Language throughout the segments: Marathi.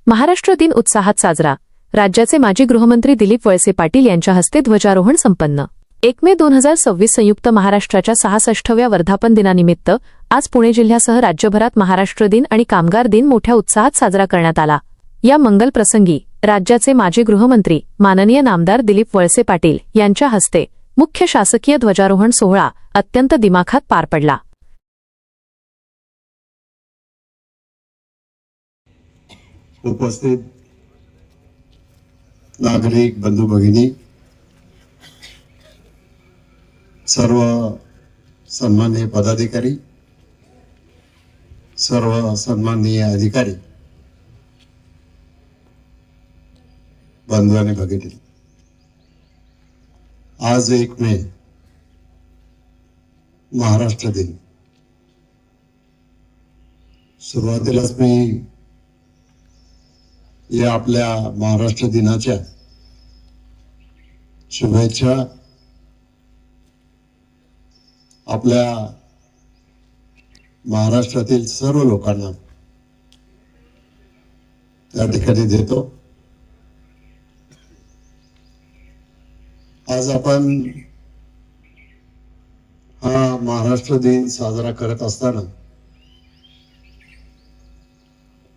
महाराष्ट्र दिन उत्साहात साजरा. राज्याचे माजी गृहमंत्री दिलीप वळसे पाटील यांच्या हस्ते ध्वजारोहण संपन्न. 1 मे 2026 संयुक्त महाराष्ट्राच्या 66व्या वर्धापन दिनानिमित्त आज पुणे जिल्ह्यासह राज्यभरात महाराष्ट्र दिन आणि कामगार दिन मोठ्या उत्साहात साजरा करण्यात आला. या मंगल प्रसंगी राज्याचे माजी गृहमंत्री माननीय नामदार दिलीप वळसे पाटील यांच्या हस्ते मुख्य शासकीय ध्वजारोहण सोहळा अत्यंत दिमाखात पार पडला. उपस्थित नागरिक बंधू भगिनी, सर्व सन्माननीय पदाधिकारी, सर्व सन्माननीय अधिकारी, बंधू आणि भगिनी, आज 1 मे महाराष्ट्र दिन. सुरुवातीलाच मी या आपल्या महाराष्ट्र दिनाच्या शुभेच्छा आपल्या महाराष्ट्रातील सर्व लोकांना त्या ठिकाणी देतो. आज आपण हा महाराष्ट्र दिन साजरा करत असताना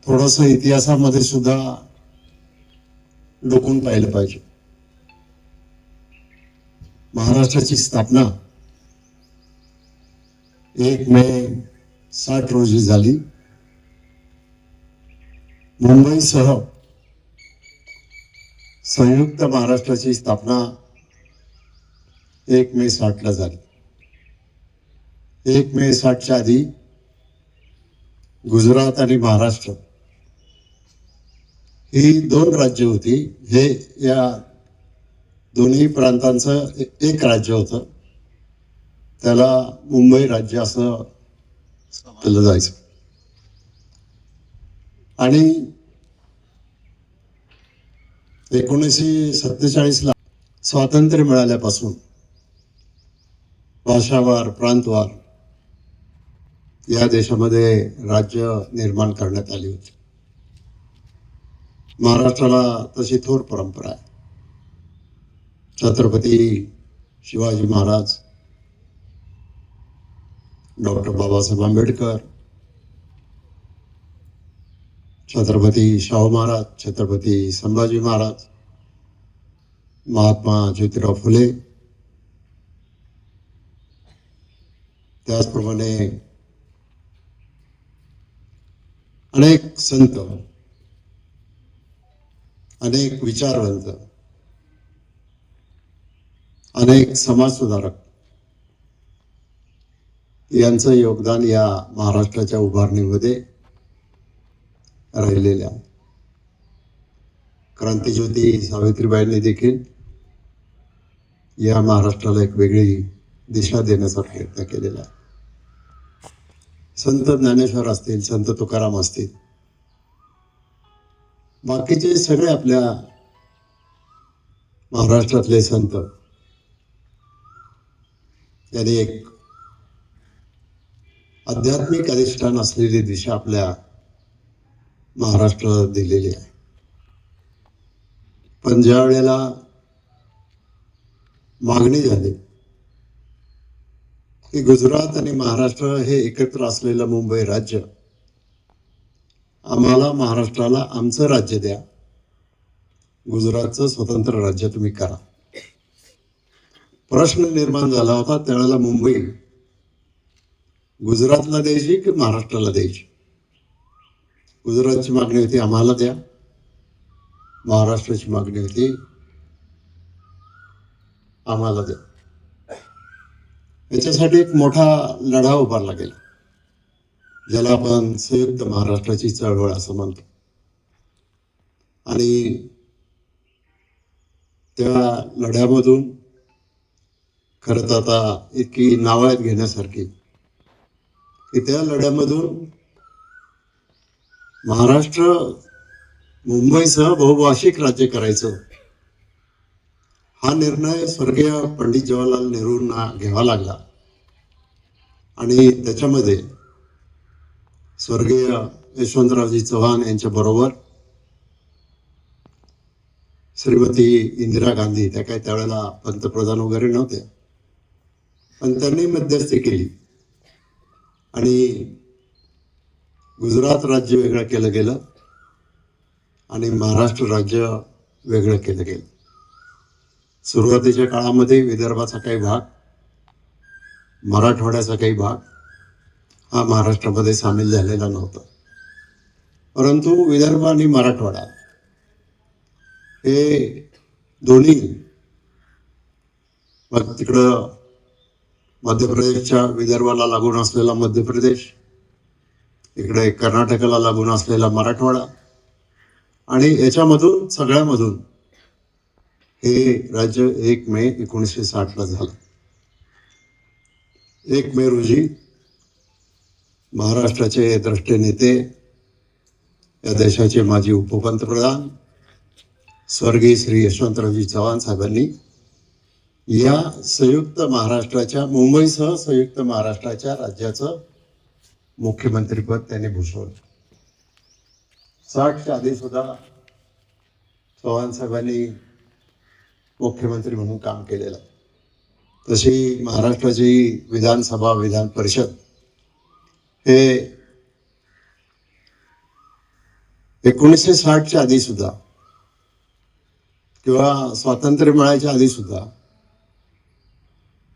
थोडस इतिहासामध्ये सुद्धा डोकून पाहिलं पाहिजे. महाराष्ट्राची स्थापना 1 मे 60 रोजी झाली. मुंबईसह संयुक्त महाराष्ट्राची स्थापना 1 मे 60 ला झाली. 1 मे 60च्या आधी गुजरात आणि महाराष्ट्र ही 2 राज्य होती. हे या दोन्ही प्रांतांचं एक राज्य होतं. त्याला मुंबई राज्य असं समजलं जायचं. आणि 1947 ला स्वातंत्र्य मिळाल्यापासून भाषावार, प्रांतवार या देशामध्ये राज्य निर्माण करण्यात आली होती. महाराष्ट्राला तशी थोर परंपरा आहे. छत्रपती शिवाजी महाराज, डॉक्टर बाबासाहेब आंबेडकर, छत्रपती शाहू महाराज, छत्रपती संभाजी महाराज, महात्मा ज्योतिराव फुले, त्याचप्रमाणे अनेक संत, अनेक विचारवंत, अनेक समाजसुधारक यांचं योगदान या महाराष्ट्राच्या उभारणीमध्ये राहिलेले आहे. क्रांतिज्योती सावित्रीबाईंनी देखील या महाराष्ट्राला एक वेगळी दिशा देण्याचा प्रयत्न केलेला आहे. संत ज्ञानेश्वर असतील, संत तुकाराम असतील, बाकीचे सगळे आपल्या महाराष्ट्रातले संत यांनी एक आध्यात्मिक अधिष्ठान असलेली दिशा आपल्या महाराष्ट्राला दिलेली आहे. पण ज्या वेळेला मागणी झाली की गुजरात आणि महाराष्ट्र हे एकत्र असलेलं मुंबई राज्य, आम्हाला महाराष्ट्राला आमचं राज्य द्या, गुजरातचं स्वतंत्र राज्य तुम्ही करा, प्रश्न निर्माण झाला होता. त्यावेळेला मुंबई गुजरातला द्यायची की महाराष्ट्राला द्यायची? गुजरातची मागणी होती आम्हाला द्या, महाराष्ट्राची मागणी होती आम्हाला द्या. याच्यासाठी एक मोठा लढा उभारला गेला, ज्याला आपण संयुक्त महाराष्ट्राची चळवळ असं म्हणतो. आणि त्या लढ्यामधून खरं तर आता इतकी नावाळत घेण्यासारखी की त्या लढ्यामधून महाराष्ट्र मुंबईसह बहुभाषिक राज्य करायचं हा निर्णय स्वर्गीय पंडित जवाहरलाल नेहरूंना घ्यावा लागला. आणि त्याच्यामध्ये स्वर्गीय यशवंतरावजी चव्हाण यांच्या बरोबर श्रीमती इंदिरा गांधी, त्या काही त्यावेळेला पंतप्रधान वगैरे नव्हत्या, पण त्यांनी मध्यस्थी केली आणि गुजरात राज्य वेगळं केलं गेलं आणि महाराष्ट्र राज्य वेगळं केलं गेलं. सुरुवातीच्या काळामध्ये विदर्भाचा काही भाग, मराठवाड्याचा काही भाग हा महाराष्ट्रामध्ये सामील झालेला नव्हता. परंतु विदर्भ आणि मराठवाडा हे दोन्ही, मग तिकडं मध्य प्रदेशच्या विदर्भाला लागून असलेला मध्य प्रदेश, इकडे कर्नाटकाला लागून असलेला मराठवाडा, आणि याच्यामधून सगळ्यामधून हे राज्य 1 मे 1960 झालं. 1 मे रोजी महाराष्ट्राचे द्रष्टे नेते, या देशाचे माजी उपपंतप्रधान स्वर्गीय श्री यशवंतरावजी चव्हाण साहेबांनी या संयुक्त महाराष्ट्राच्या, मुंबईसह संयुक्त महाराष्ट्राच्या राज्याचं मुख्यमंत्रीपद त्यांनी भूषवलं. 60च्या आधी सुद्धा चव्हाण साहेबांनी मुख्यमंत्री म्हणून काम केलेलं. तशी महाराष्ट्राची विधानसभा, विधान परिषद हे 1960च्या आधी सुद्धा किंवा स्वातंत्र्य मिळायच्या आधी सुद्धा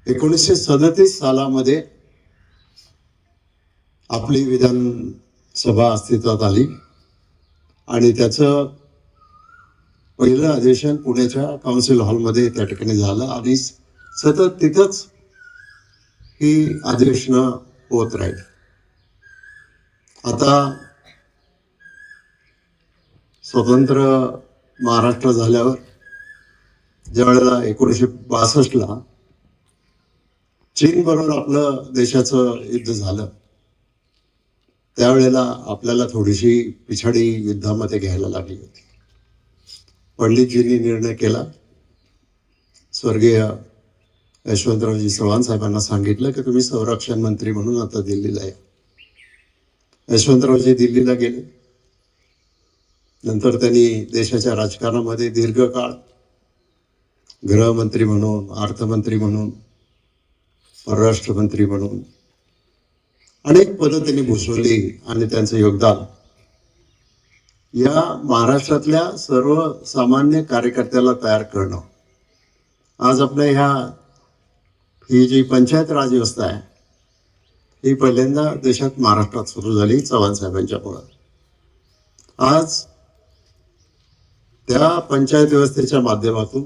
1937 सालामध्ये आपली विधानसभा अस्तित्वात आली आणि त्याचं पहिलं अधिवेशन पुण्याच्या काउन्सिल हॉलमध्ये त्या ठिकाणी झालं आणि सतत तिथंच ही अधिवेशनं होत राहील. आता स्वतंत्र महाराष्ट्र झाल्यावर ज्या वेळेला 1962ला चीन बरोबर आपलं देशाचं युद्ध झालं, त्यावेळेला आपल्याला थोडीशी पिछाडी युद्धामध्ये घ्यायला लागली होती. पंडितजींनी निर्णय केला, स्वर्गीय यशवंतरावजी चव्हाण साहेबांना सांगितलं की तुम्ही संरक्षण मंत्री म्हणून आता दिल्लीला या. यशवंतरावजी दिल्लीला गेले. नंतर त्यांनी देशाच्या राजकारणामध्ये दीर्घकाळ गृहमंत्री म्हणून, अर्थमंत्री म्हणून, परराष्ट्र मंत्री म्हणून अनेक पदं त्यांनी भूषवली आणि त्यांचं योगदान या महाराष्ट्रातल्या सर्वसामान्य कार्यकर्त्याला तयार करणं. आज आपल्या ही जी पंचायत राज व्यवस्था आहे, ही पहिल्यांदा देशात महाराष्ट्रात सुरू झाली चव्हाण साहेबांच्यामुळं. आज त्या पंचायत व्यवस्थेच्या माध्यमातून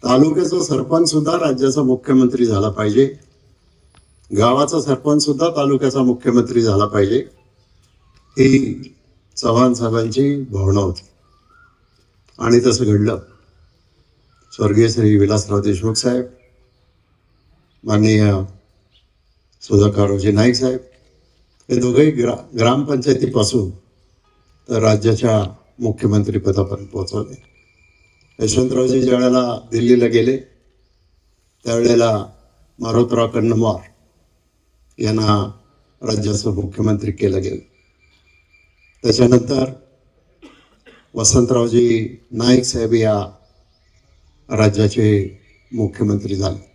तालुक्याचा सरपंच सुद्धा राज्याचा मुख्यमंत्री झाला पाहिजे, गावाचा सरपंच सुद्धा तालुक्याचा मुख्यमंत्री झाला पाहिजे, ही चव्हाण साहेबांची भावना होती आणि तसं घडलं. स्वर्गीय श्री विलासराव देशमुख साहेब, माननीय सुधाकररावजी नाईक साहेब हे दोघेही ग्रामपंचायतीपासून तर राज्याच्या मुख्यमंत्री पदापर्यंत पोहोचवले. यशवंतरावजी ज्या वेळेला दिल्लीला गेले त्यावेळेला मारोतराव कन्नमवार यांना राज्याचं मुख्यमंत्री केलं गेलं. त्याच्यानंतर वसंतरावजी नाईक साहेब या राज्याचे मुख्यमंत्री झाले.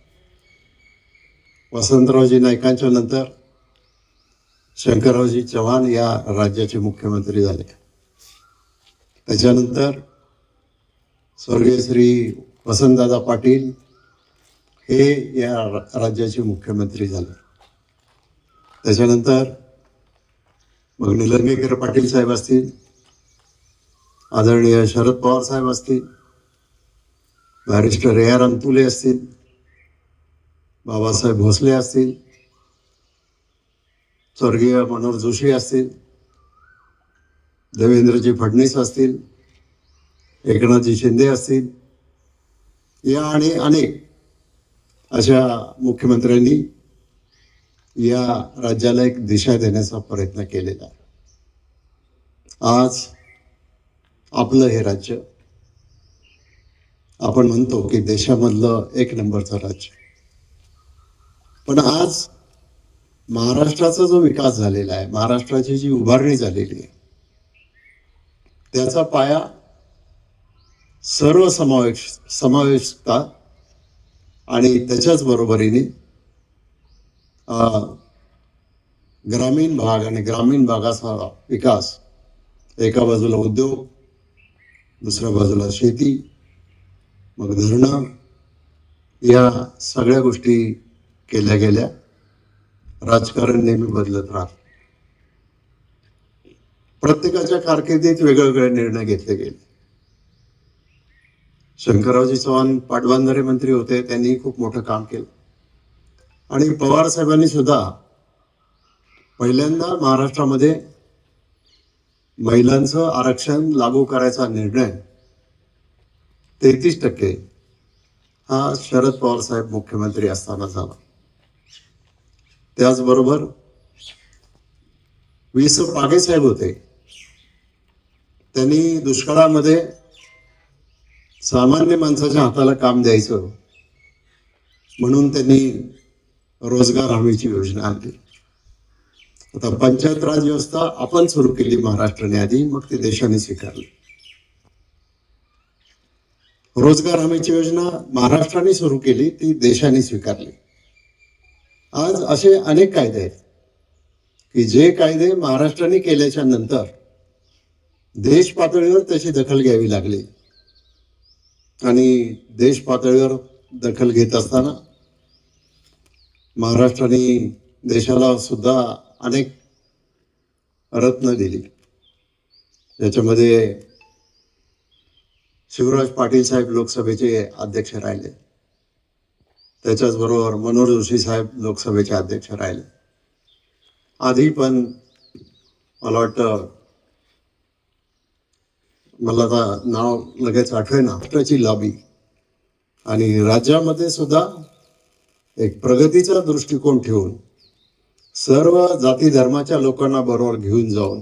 वसंतरावजी नाईकांच्या नंतर शंकररावजी चव्हाण या राज्याचे मुख्यमंत्री झाले. त्याच्यानंतर स्वर्गीय श्री वसंतदादा पाटील हे या राज्याचे मुख्यमंत्री झाले. त्याच्यानंतर मग निलंगेकर पाटील साहेब असतील, आदरणीय शरद पवार साहेब असतील, बॅरिस्टर ए आर अंतुले असतील, बाबासाहेब भोसले असतील, स्वर्गीय मनोहर जोशी असतील, देवेंद्रजी फडणवीस असतील, एकनाथजी शिंदे असतील, या आणि अनेक अशा मुख्यमंत्र्यांनी या राज्याला एक दिशा देण्याचा प्रयत्न केलेला आहे. आज आपलं हे राज्य, आपण म्हणतो की देशामधलं 1 नंबरचं राज्य, पण आज महाराष्ट्राचा जो विकास झालेला आहे, महाराष्ट्राची जी उभारणी झालेली आहे, त्याचा पाया सर्व समावेशता आणि त्याच्याच बरोबरीने ग्रामीण भाग आणि ग्रामीण भागाचा विकास, एका बाजूला उद्योग, दुसऱ्या बाजूला शेती, मग धरणं, या सगळ्या गोष्टी केल्या गेल्या. राजकारण नेहमी बदलत राहत. प्रत्येकाच्या कारकिर्दीत वेगवेगळे निर्णय घेतले गेले. शंकररावजी चव्हाण पाटबंधारे मंत्री होते, त्यांनी खूप मोठं काम केलं. आणि पवार साहेबांनी सुद्धा पहिल्यांदा महाराष्ट्रामध्ये महिलांचं आरक्षण लागू करायचा निर्णय 33% हा शरद पवार साहेब मुख्यमंत्री असताना झाला. त्याचबरोबर वि.स. पागे साहेब होते, त्यांनी दुष्काळामध्ये सामान्य माणसाच्या हाताला काम द्यायचं म्हणून त्यांनी रोजगार हमीची योजना आणली. आता पंचायत राज व्यवस्था आपण सुरू केली महाराष्ट्राने आधी, मग ती देशाने स्वीकारली. रोजगार हमीची योजना महाराष्ट्राने सुरू केली, ती देशाने स्वीकारली. आज असे अनेक कायदे आहेत की जे कायदे महाराष्ट्राने केल्याच्या नंतर देश पातळीवर त्याची दखल घ्यावी लागली. आणि देश पातळीवर दखल घेत असताना महाराष्ट्राने देशाला सुद्धा अनेक रत्न दिली. त्याच्यामध्ये शिवराज पाटील साहेब लोकसभेचे अध्यक्ष राहिले, त्याच्याचबरोबर मनोहर जोशी साहेब लोकसभेचे अध्यक्ष राहिले. आधी पण मला वाटतं, मला आता नाव लगेच आठवेना, राष्ट्राची लॉबी. आणि राज्यामध्ये सुद्धा एक प्रगतीचा दृष्टिकोन ठेवून सर्व जाती धर्माच्या लोकांना बरोबर घेऊन जाऊन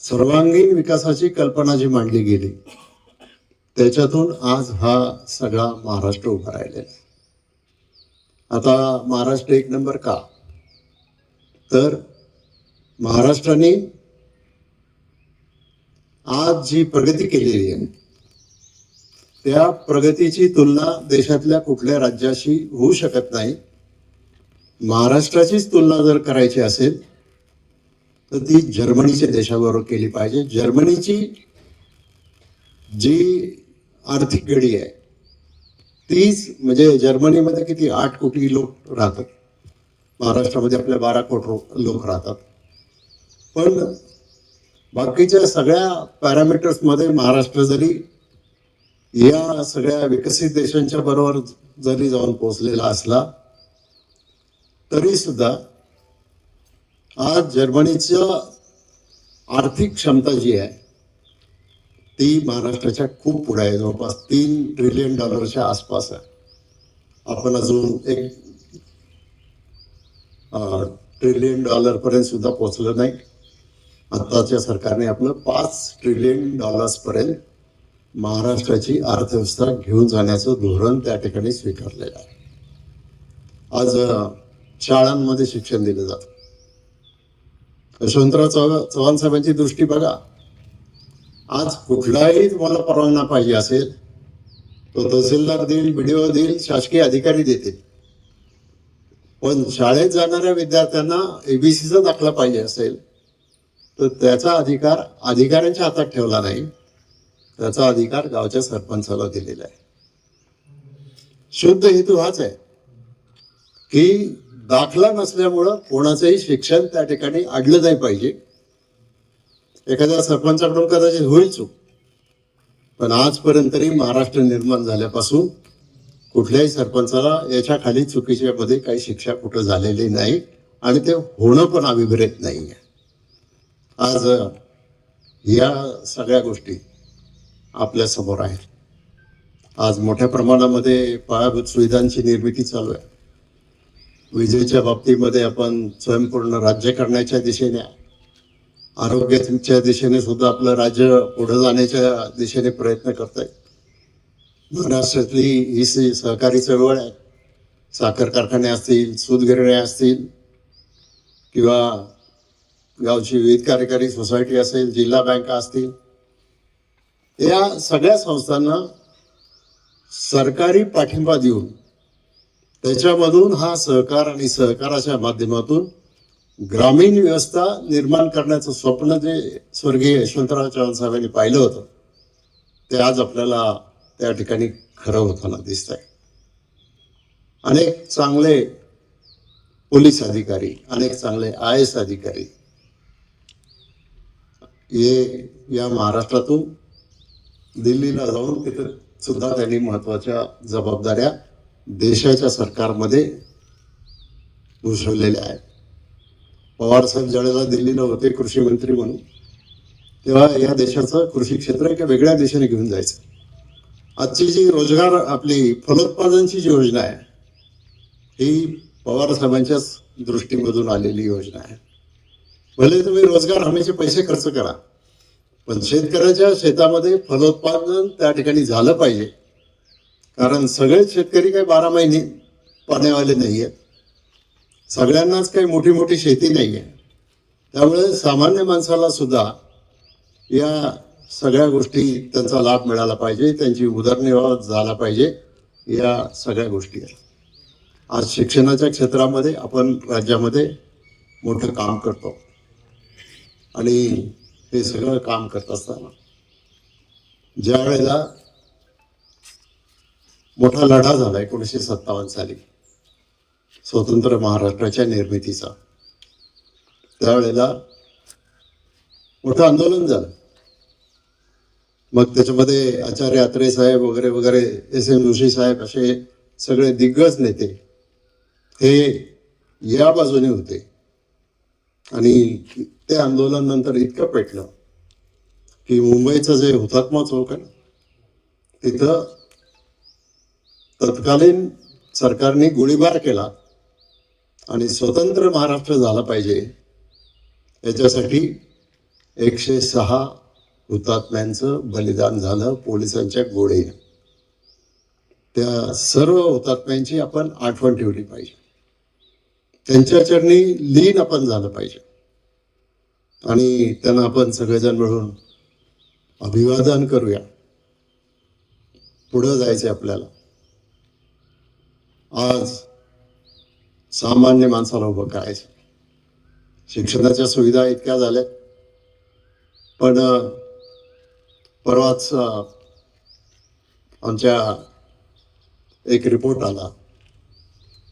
सर्वांगीण विकासाची कल्पना जी मांडली गेली, त्याच्यातून आज हा सगळा महाराष्ट्र उभा राहिलेला. आता महाराष्ट्र एक नंबर का? तर महाराष्ट्राने आज जी प्रगती केलेली आहे, त्या प्रगतीची तुलना देशातल्या कुठल्या राज्याशी होऊ शकत नाही. महाराष्ट्राचीच तुलना जर करायची असेल तर ती जर्मनीच्या देशाबरोबर केली पाहिजे. जर्मनीची जी आर्थिक गडी आहे तीच, म्हणजे जर्मनीमध्ये किती 8 कोटी लोक राहतात, महाराष्ट्रामध्ये आपल्या 12 कोटी लोक राहतात. पण बाकीच्या सगळ्या पॅरामीटर्समध्ये महाराष्ट्र जरी या सगळ्या विकसित देशांच्या बरोबर जरी जाऊन पोहोचलेला असला तरी सुद्धा आज जर्मनीचं आर्थिक क्षमता जी आहे ती महाराष्ट्राच्या खूप पुढे आहे. जवळपास $3 ट्रिलियन आसपास आहे. आपण अजून $1 ट्रिलियन पर्यंत सुद्धा पोहोचलो नाही. आताच्या सरकारने आपलं $5 ट्रिलियन पर्यंत महाराष्ट्राची अर्थव्यवस्था घेऊन जाण्याचं धोरण त्या ठिकाणी स्वीकारलेलं आहे. आज शाळांमध्ये शिक्षण दिलं जातं. यशवंतराव चव्हाण साहेबांची दृष्टी बघा. आज कुठलाही तुम्हाला परवाना पाहिजे असेल तो तहसीलदार देईल, BDO देईल, शासकीय अधिकारी देतील. पण शाळेत जाणाऱ्या विद्यार्थ्यांना ABCचा दाखला पाहिजे असेल तर त्याचा अधिकार अधिकाऱ्यांच्या हातात ठेवला नाही, त्याचा अधिकार गावच्या सरपंचाला दिलेला आहे. शुद्ध हेतू हाच आहे की दाखला नसल्यामुळं कोणाचंही शिक्षण त्या ठिकाणी अडलं नाही पाहिजे. एखाद्या सरपंचाकडून कदाचित होईल चूक, पण आजपर्यंत तरी महाराष्ट्र निर्माण झाल्यापासून कुठल्याही सरपंचाला याच्या खाली चुकीच्या मध्ये काही शिक्षा कुठं झालेली नाही आणि ते होणं पण अभिप्रेत नाही आहे. आज या सगळ्या गोष्टी आपल्या समोर आहेत. आज मोठ्या प्रमाणामध्ये पायाभूत सुविधांची निर्मिती चालू आहे. विजेच्या बाबतीमध्ये आपण स्वयंपूर्ण राज्य करण्याच्या दिशेने, आरोग्याच्या दिशेने सुद्धा आपलं राज्य पुढे जाण्याच्या दिशेने प्रयत्न करत आहे. महाराष्ट्रातली ही सहकारी चळवळ आहे. साखर कारखाने असतील, सूतगिरण्या असतील किंवा गावची विविध कार्यकारी सोसायटी असेल, जिल्हा बँका असतील, या सगळ्या संस्थांना सरकारी पाठिंबा देऊन त्याच्यामधून हा सहकार आणि सहकाराच्या माध्यमातून ग्रामीण व्यवस्था निर्माण करण्याचं स्वप्न जे स्वर्गीय यशवंतराव चव्हाण साहेबांनी पाहिलं होतं ते आज आपल्याला त्या ठिकाणी खरं होताना दिसत आहे. अनेक चांगले पोलीस अधिकारी, अनेक चांगले IAS अधिकारी हे या महाराष्ट्रातून दिल्लीला जाऊन तिथे सुद्धा त्यांनी महत्वाच्या जबाबदाऱ्या देशाच्या सरकारमध्ये भूषवलेल्या आहेत. पवार साहेब ज्यावेळेला दिल्लीला होते कृषी मंत्री म्हणून, तेव्हा या देशाचं कृषी क्षेत्र एका वेगळ्या दिशेने घेऊन जायचं. आजची जी रोजगार आपली फलोत्पादनची जी योजना आहे ही पवार साहेबांच्याच दृष्टीमधून आलेली योजना आहे. भले तुम्ही रोजगार हमीचे पैसे खर्च करा, पण शेतकऱ्याच्या शेतामध्ये फलोत्पादन त्या ठिकाणी झालं पाहिजे. कारण सगळेच शेतकरी काही 12 महिने पाण्यावाले नाही आहेत, सगळ्यांनाच काही मोठी मोठी शेती नाही आहे. त्यामुळे सामान्य माणसाला सुद्धा या सगळ्या गोष्टी त्यांचा लाभ मिळाला पाहिजे, त्यांची उदरनिर्वाह झाला पाहिजे. या सगळ्या गोष्टी आहेत. आज शिक्षणाच्या क्षेत्रामध्ये आपण राज्यामध्ये मोठं काम करतो आणि हे सगळं काम करत असताना ज्या वेळेला मोठा लढा झाला 1957 साली स्वतंत्र महाराष्ट्राच्या निर्मितीचा, त्यावेळेला मोठं आंदोलन झालं. मग त्याच्यामध्ये आचार्य अत्रे साहेब वगैरे वगैरे, SM जोशी साहेब, असे सगळे दिग्गज नेते हे या बाजूने होते. आणि ते आंदोलन नंतर इतकं पेटलं की मुंबईचं जे हुतात्मा चौक आहे तिथं तत्कालीन सरकारने गोळीबार केला आणि स्वतंत्र महाराष्ट्र झाला पाहिजे याच्यासाठी 106 हुतात्म्यांचं बलिदान झालं पोलिसांच्या गोळीने. त्या सर्व हुतात्म्यांची आपण आठवण ठेवली पाहिजे, त्यांच्या चरणी लीन आपण झालं पाहिजे आणि त्यांना आपण सगळेजण मिळून अभिवादन करूया. पुढं जायचं आपल्याला. आज सामान्य माणसाला उभं करायचं. शिक्षणाच्या सुविधा इतक्या झाल्या, पण परवाच आमच्या एक रिपोर्ट आला.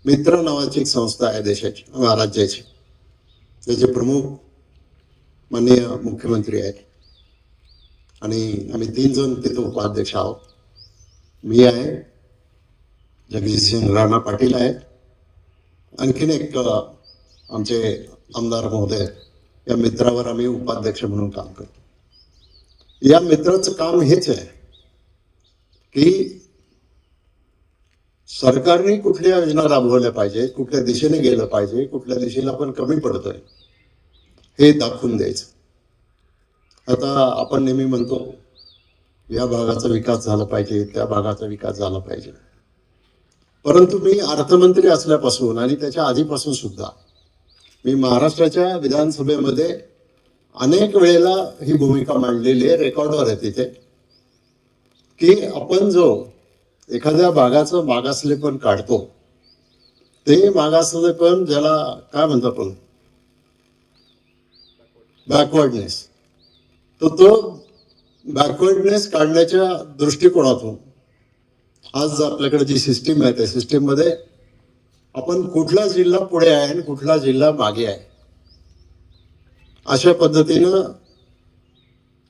मित्र नावाची एक संस्था आहे देशाची, राज्याची, त्याचे प्रमुख माननीय मुख्यमंत्री आहेत आणि आम्ही 3 जण तिथे उपाध्यक्ष आहोत. मी आहे, जगजितसिंग राणा पाटील आहे, आणखीन एक आमचे आमदार महोदय. या मित्रावर आम्ही उपाध्यक्ष म्हणून काम करतो. या मित्राचं काम हेच आहे की सरकारने कुठल्या योजना राबवल्या पाहिजे, कुठल्या दिशेने गेलं पाहिजे, कुठल्या दिशेला आपण कमी पडतोय हे दाखवून द्यायचं. आता आपण नेहमी म्हणतो या भागाचा विकास झाला पाहिजे, त्या भागाचा विकास झाला पाहिजे, परंतु मी अर्थमंत्री असल्यापासून आणि त्याच्या आधीपासून सुद्धा मी महाराष्ट्राच्या विधानसभेमध्ये अनेक वेळेला ही भूमिका मांडलेली आहे, रेकॉर्डवर आहे तिथे, की आपण जो एखाद्या भागाचं मागासलेपण काढतो, ते मागासलेपण ज्याला काय म्हणतो आपण बॅकवर्डनेस, तो बॅकवर्डनेस काढण्याच्या दृष्टिकोनातून आज आपल्याकडे जी सिस्टीम आहे त्या सिस्टीम मध्ये आपण कुठला जिल्हा पुढे आहे आणि कुठला जिल्हा मागे आहे अशा पद्धतीनं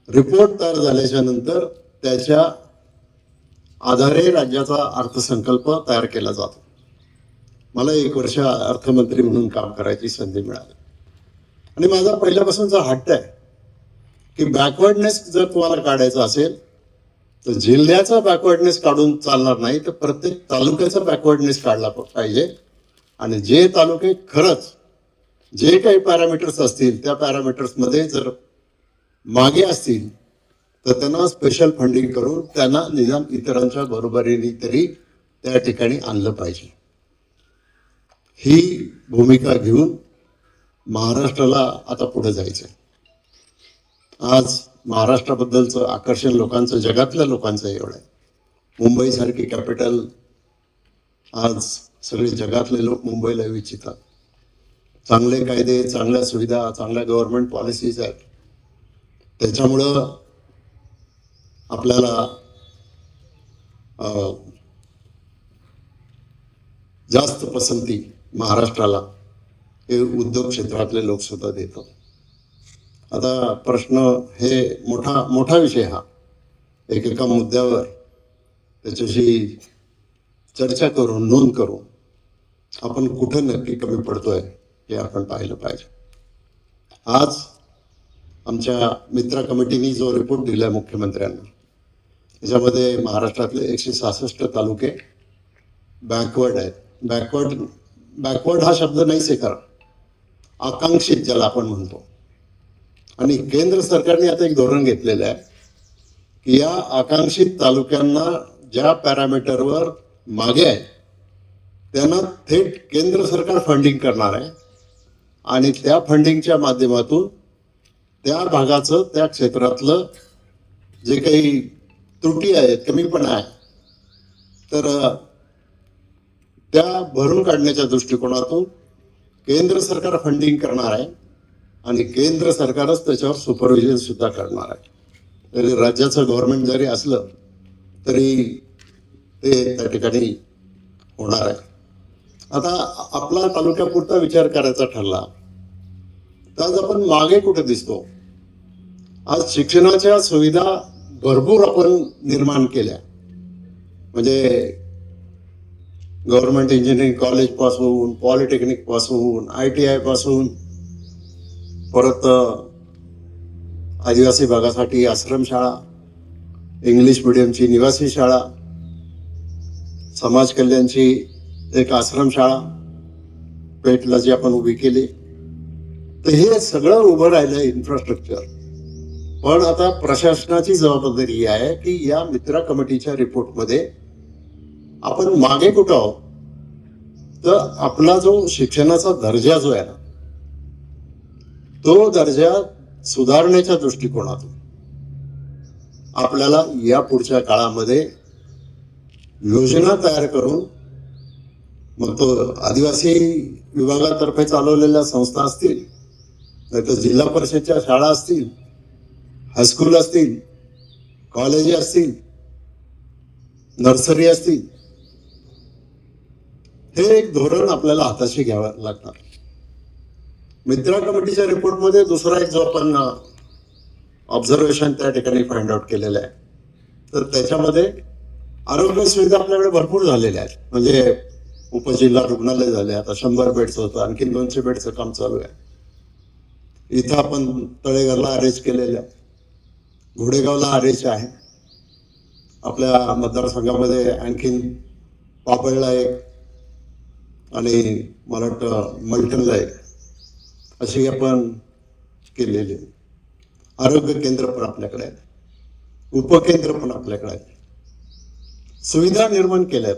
रिपोर्ट तयार झाल्याच्या नंतर त्याच्या आधारे राज्याचा अर्थसंकल्प तयार केला जातो. मला 1 वर्ष अर्थमंत्री म्हणून काम करायची संधी मिळाली आणि माझा पहिल्यापासूनचा हट्ट आहे की बॅकवर्डनेस जर तुम्हाला काढायचा असेल तर जिल्ह्याचा बॅकवर्डनेस काढून चालणार नाही, तर प्रत्येक तालुक्याचा बॅकवर्डनेस काढला पाहिजे. आणि जे तालुके खरंच जे काही पॅरामीटर्स असतील त्या पॅरामीटर्समध्ये जर मागे असतील तर त्यांना स्पेशल फंडिंग करून त्यांना निदान इतरांच्या बरोबरीने तरी त्या ठिकाणी आणलं पाहिजे. ही भूमिका घेऊन महाराष्ट्राला आता पुढे जायचंय. आज महाराष्ट्राबद्दलचं आकर्षण लोकांचं, जगातल्या लोकांचं एवढं आहे. मुंबईसारखी कॅपिटल, आज सगळे जगातले लोक मुंबईला येऊ इच्छितात. चांगले कायदे, चांगल्या सुविधा, चांगल्या गव्हर्नमेंट पॉलिसीज आहेत. त्याच्यामुळं आपल्याला जास्त पसंती महाराष्ट्राला हे उद्योग क्षेत्रातले लोक सुद्धा देतात. आता प्रश्न हे मोठा विषय हा, एकेका मुद्द्यावर त्याच्याशी चर्चा करून, नोंद करून आपण कुठं नक्की कमी पडतोय हे आपण पाहिलं पाहिजे. आज आमच्या मित्र कमिटीने जो रिपोर्ट दिला मुख्यमंत्र्यांना, त्याच्यामध्ये महाराष्ट्रातले 166 तालुके बॅकवर्ड आहेत. बॅकवर्ड हा शब्द नाहीच आहे खरा, आकांक्षित ज्याला आपण म्हणतो. आणि केंद्र सरकारने आता एक धोरण घेतलेलं आहे की या आकांक्षित तालुक्यांना ज्या पॅरामीटरवर मागे आहे त्यांना थेट केंद्र सरकार फंडिंग करणार आहे. आणि त्या फंडिंगच्या माध्यमातून त्या भागाचं, त्या क्षेत्रातलं जे काही त्रुटी आहेत, कमीपणा आहे, तर त्या भरून काढण्याच्या दृष्टिकोनातून केंद्र सरकार फंडिंग करणार आहे आणि केंद्र सरकारच त्याच्यावर सुपरविजन सुद्धा करणार आहे. तरी राज्याचं गव्हर्नमेंट जरी असलं तरी ते त्या ठिकाणी होणार आहे. आता आपला तालुक्यापुरता विचार करायचा ठरला तर आज आपण मागे कुठे दिसतो. आज शिक्षणाच्या सुविधा भरपूर आपण निर्माण केल्या. म्हणजे गव्हर्नमेंट इंजिनिअरिंग कॉलेज पासून, पॉलिटेक्निक पासून, ITI पासून, परत आदिवासी भागासाठी आश्रमशाळा, इंग्लिश मिडियमची निवासी शाळा, समाज कल्याणची एक आश्रमशाळा पेटला जी आपण उभी केली. तर हे सगळं उभं राहिलं इन्फ्रास्ट्रक्चर. पण आता प्रशासनाची जबाबदारी आहे की या मित्र कमिटीच्या रिपोर्टमध्ये आपण मागे कुठं आहोत, तर आपला जो शिक्षणाचा दर्जा जो आहे ना, तो दर्जा सुधारण्याच्या दृष्टिकोनातून आपल्याला या पुढच्या काळामध्ये योजना तयार करून, मग तो आदिवासी विभागातर्फे चालवलेल्या संस्था असतील, नाहीतर जिल्हा परिषदच्या शाळा असतील, हायस्कूल असतील, कॉलेज असतील, नर्सरी असतील, हे एक धोरण आपल्याला हाताशी घ्यावं लागणार. मित्र कमिटीच्या रिपोर्टमध्ये दुसरा एक जो आपण ऑब्झर्वेशन त्या ठिकाणी फाइंड आउट केलेलं आहे, तर त्याच्यामध्ये आरोग्य सुविधा आपल्याकडे भरपूर झालेल्या आहेत. म्हणजे उपजिल्हा रुग्णालय झाले, आता 100 बेड्स होतं, आणखी 200 बेडचं काम चालू आहे. इथं आपण तळेघरला अरेंज केलेलं आहे, घोडेगावला अरेंज आहे, आपल्या मतदारसंघामध्ये आणखीन पापडला एक आणि मला वाटतं मलटणला एक, अशी आपण केलेली. आरोग्य केंद्र पण आपल्याकडे आहे, उपकेंद्र पण आपल्याकडे आहे, सुविधा निर्माण केल्यात.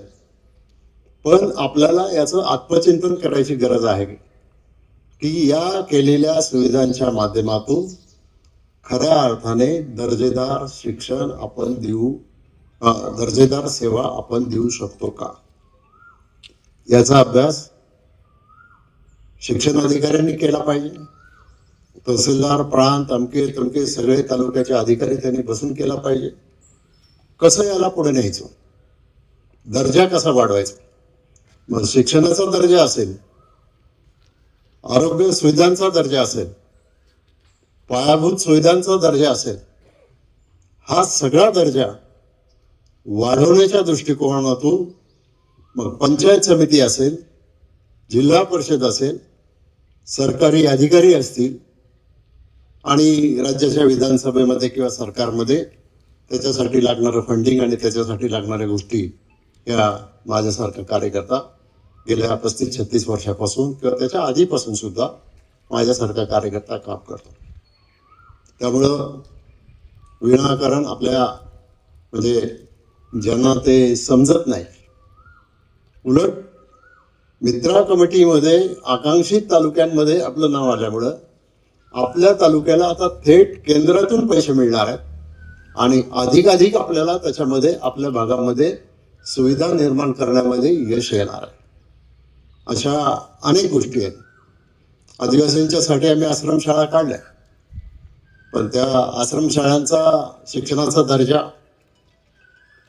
पण आपल्याला याचं आत्मचिंतन करायची गरज आहे की या केलेल्या सुविधांच्या माध्यमातून खऱ्या अर्थाने दर्जेदार शिक्षण आपण देऊ, दर्जेदार सेवा आपण देऊ शकतो का, याचा अभ्यास शिक्षण अधिकाऱ्यांनी केला पाहिजे. तहसीलदार, प्रांत, अमके तमके सगळे तालुक्याचे अधिकारी त्यांनी बसून केला पाहिजे. कसं याला पुढे न्यायचं, दर्जा कसा वाढवायचा. मग शिक्षणाचा दर्जा असेल, आरोग्य सुविधांचा दर्जा असेल, पायाभूत सुविधांचा दर्जा असेल, हा सगळा दर्जा वाढवण्याच्या दृष्टिकोनातून मग पंचायत समिती असेल, जिल्हा परिषद असेल, सरकारी अधिकारी असतील आणि राज्याच्या विधानसभेमध्ये किंवा सरकारमध्ये त्याच्यासाठी लागणारं फंडिंग आणि त्याच्यासाठी लागणाऱ्या गोष्टी या माझ्यासारखा कार्यकर्ता गेल्या 35-36 वर्षापासून किंवा त्याच्या आधीपासून सुद्धा माझ्यासारखा कार्यकर्ता काम करतो. त्यामुळं विनाकारण आपल्या म्हणजे ज्यांना ते समजत नाही, उलट मित्रा कमिटीमध्ये आकांक्षित तालुक्यांमध्ये आपलं नाव आल्यामुळं आपल्या तालुक्याला आता थेट केंद्रातून पैसे मिळणार आहेत आणि अधिकाधिक आपल्याला त्याच्यामध्ये आपल्या भागामध्ये सुविधा निर्माण करण्यामध्ये यश येणार आहे. अशा अनेक गोष्टी आहेत. आदिवासींच्यासाठी आम्ही आश्रमशाळा काढल्या, पण त्या आश्रमशाळांचा शिक्षणाचा दर्जा,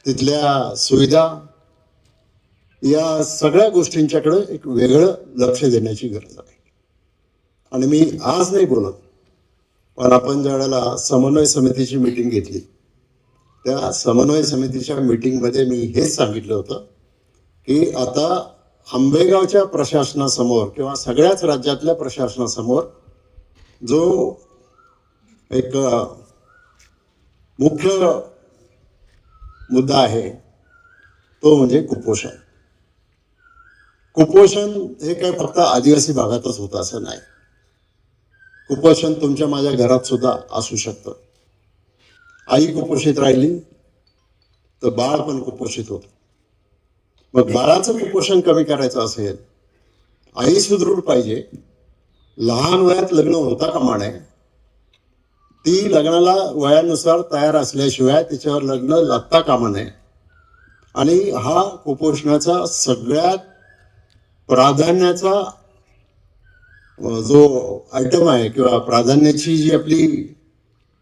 तिथल्या सुविधा, या सगळ्या गोष्टींच्याकडे एक वेगळं लक्ष देण्याची गरज आहे. आणि मी आज नाही बोलत, पण आपण ज्या वेळेला समन्वय समितीची मीटिंग घेतली, त्या समन्वय समितीच्या मीटिंगमध्ये मी हेच सांगितलं होतं की आता आंबेगावच्या प्रशासनासमोर किंवा सगळ्याच राज्यातल्या प्रशासनासमोर जो एक मुख्य मुद्दा आहे तो म्हणजे कुपोषण. कुपोषण हे काय फक्त आदिवासी भागातच होतं असं नाही. कुपोषण तुमच्या माझ्या घरात सुद्धा असू शकतं. आई कुपोषित राहिली तर बाळ पण कुपोषित होतं. मग बाळाचं कुपोषण कमी करायचं असेल, आई सुदृढ पाहिजे, लहान वयात लग्न होता कामा नये, ती लग्नाला वयानुसार तयार असल्याशिवाय तिच्यावर लग्न लागता कामा नये. आणि हा कुपोषणाचा सगळ्यात प्राधान्याचा जो आयटम आहे किंवा प्राधान्याची जी आपली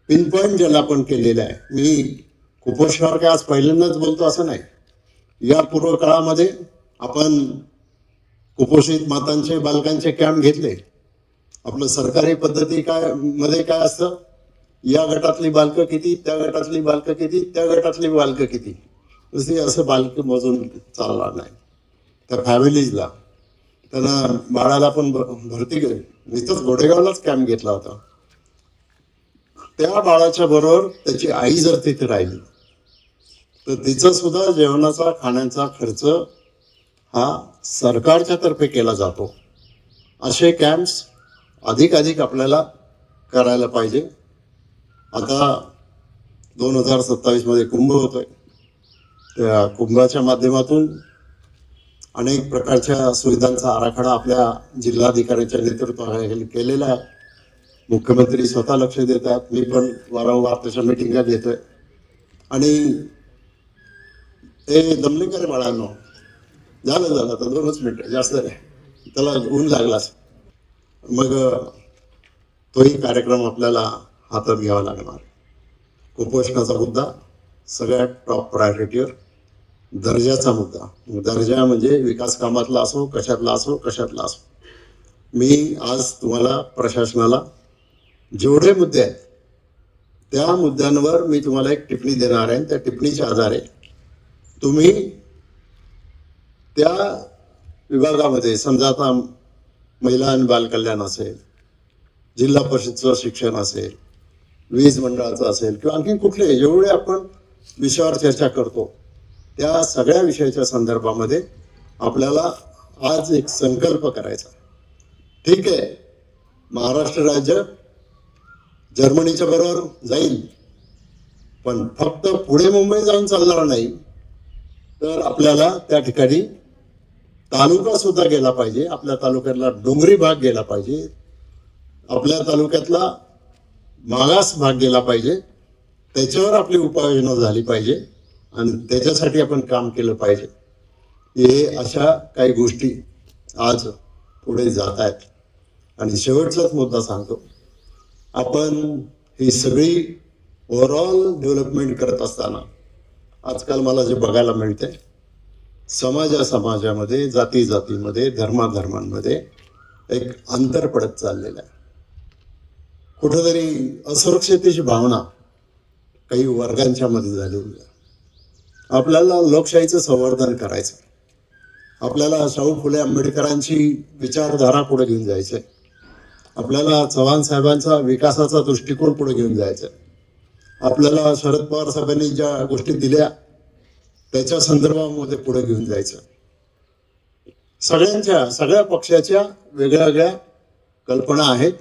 पिन पॉइंट ज्याला आपण केलेलं आहे. मी कुपोषणावर काय आज पहिल्यांदाच बोलतो असं नाही. या पूर्व काळामध्ये आपण कुपोषित मातांचे बालकांचे कॅम्प घेतले. आपलं सरकारी पद्धती काय मध्ये काय असतं, या गटातली बालकं किती, त्या गटातली बालकं किती, त्या गटातली बालकं किती, असं बालकं मोजून चालणार नाही. त्या फॅमिलीजला त्यांना बाळाला पण भरती केली. नुसतंच गोडेगावलाच कॅम्प घेतला होता. त्या बाळाच्या बरोबर त्याची आई जर तिथे राहिली तर तिचं सुद्धा जेवणाचा खाण्याचा खर्च हा सरकारच्या तर्फे केला जातो. असे कॅम्प्स अधिकाधिक आपल्याला करायला पाहिजे. आता 2027 मध्ये कुंभ होतोय. त्या कुंभाच्या माध्यमातून अनेक प्रकारच्या सुविधांचा आराखडा आपल्या जिल्हाधिकाऱ्यांच्या नेतृत्वाखाली केलेला आहे. मुख्यमंत्री स्वतः लक्ष देत आहेत. मी पण वारंवार त्याच्या मिटिंगा घेतोय. आणि हे दमलेकर बाळांनो, झालं आता 2च मिनिटं, जास्त नाही, त्याला ऊन लागलाच. मग तोही कार्यक्रम आपल्याला हातात घ्यावा लागणार. कुपोषणाचा मुद्दा सगळ्यात टॉप प्रायोरिटीवर, दर्जाचा मुद्दा. दर्जा म्हणजे विकास कामातला असो, कशातला असो. मी आज तुम्हाला प्रशासनाला जेवढे मुद्दे आहेत त्या मुद्द्यांवर मी तुम्हाला एक टिप्पणी देणार आहे. त्या टिप्पणीच्या आधारे तुम्ही त्या विभागामध्ये, समजा आता महिला आणि बालकल्याण असेल, जिल्हा परिषदचं शिक्षण असेल, वीज मंडळाचं असेल किंवा आणखी कुठले जेवढे आपण विषयावर चर्चा करतो त्या सगळ्या विषयाच्या संदर्भामध्ये आपल्याला आज एक संकल्प करायचा. ठीक आहे, महाराष्ट्र राज्य जर्मनीच्या बरोबर जाईल, पण फक्त पुणे मुंबई जाऊन चालणार नाही. तर आपल्याला त्या ठिकाणी तालुका सुद्धा गेला पाहिजे. आपल्या तालुक्यातला डोंगरी भाग गेला पाहिजे. आपल्या तालुक्यातला मागास भाग गेला पाहिजे. त्याच्यावर आपली उपाययोजना झाली पाहिजे आणि त्याच्यासाठी आपण काम केलं पाहिजे. हे अशा काही गोष्टी आज पुढे जात आहेत. आणि शेवटचाच मुद्दा सांगतो, आपण ही सगळी ओव्हरऑल डेव्हलपमेंट करत असताना आजकाल मला जे बघायला मिळते, समाजामध्ये, जातीमध्ये, धर्मांमध्ये एक अंतर पडत चाललेलं आहे. कुठेतरी असुरक्षतेची भावना काही वर्गांच्या मध्ये झालेली आहे. आपल्याला लोकशाहीचं संवर्धन करायचं. आपल्याला शाहू फुले आंबेडकरांची विचारधारा पुढे घेऊन जायचंय. आपल्याला चव्हाण साहेबांचा विकासाचा दृष्टिकोन पुढे घेऊन जायचा. आपल्याला शरद पवार साहेबांनी ज्या गोष्टी दिल्या त्याच्या संदर्भामध्ये पुढे घेऊन जायचं. सगळ्या पक्षाच्या वेगळ्या कल्पना आहेत,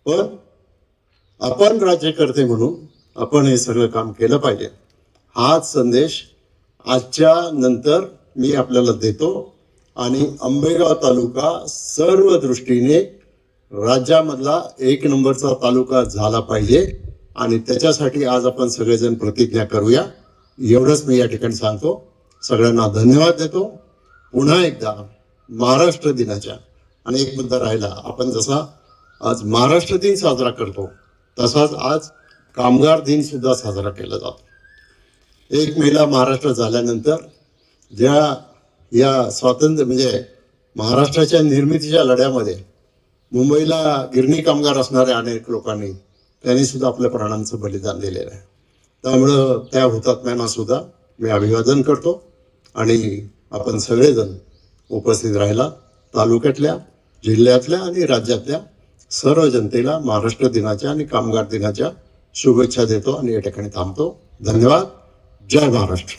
पण आपण राज्यकर्ते म्हणून आपण हे सगळं काम केलं पाहिजे. हाच संदेश आजच्या नंतर मी आपल्याला देतो. आणि आंबेगाव तालुका सर्व दृष्टीने राज्यामधला 1 नंबरचा तालुका झाला पाहिजे आणि त्याच्यासाठी आज आपण सगळेजण प्रतिज्ञा करूया. एवढंच मी या ठिकाणी सांगतो. सगळ्यांना धन्यवाद देतो. पुन्हा एकदा महाराष्ट्र दिनाच्या आणि एक मुद्दा राहिला, आपण जसा आज महाराष्ट्र दिन साजरा करतो तसाच आज कामगार दिन सुद्धा साजरा केला जातो. 1 मेला महाराष्ट्र झाल्यानंतर ज्या या स्वातंत्र्य म्हणजे महाराष्ट्राच्या निर्मितीच्या लढ्यामध्ये मुंबईला गिरणी कामगार असणाऱ्या अनेक लोकांनी त्यांनी सुद्धा आपल्या प्राणांचं बलिदान दिलेलं आहे. त्यामुळं त्या हुतात्म्यांना सुद्धा मी अभिवादन करतो आणि आपण सगळेजण उपस्थित राहिला. तालुक्यातल्या, जिल्ह्यातल्या आणि राज्यातल्या सर्व जनतेला महाराष्ट्र दिनाच्या आणि कामगार दिनाच्या शुभेच्छा देतो आणि या ठिकाणी थांबतो. धन्यवाद. जय महाराष्ट्र.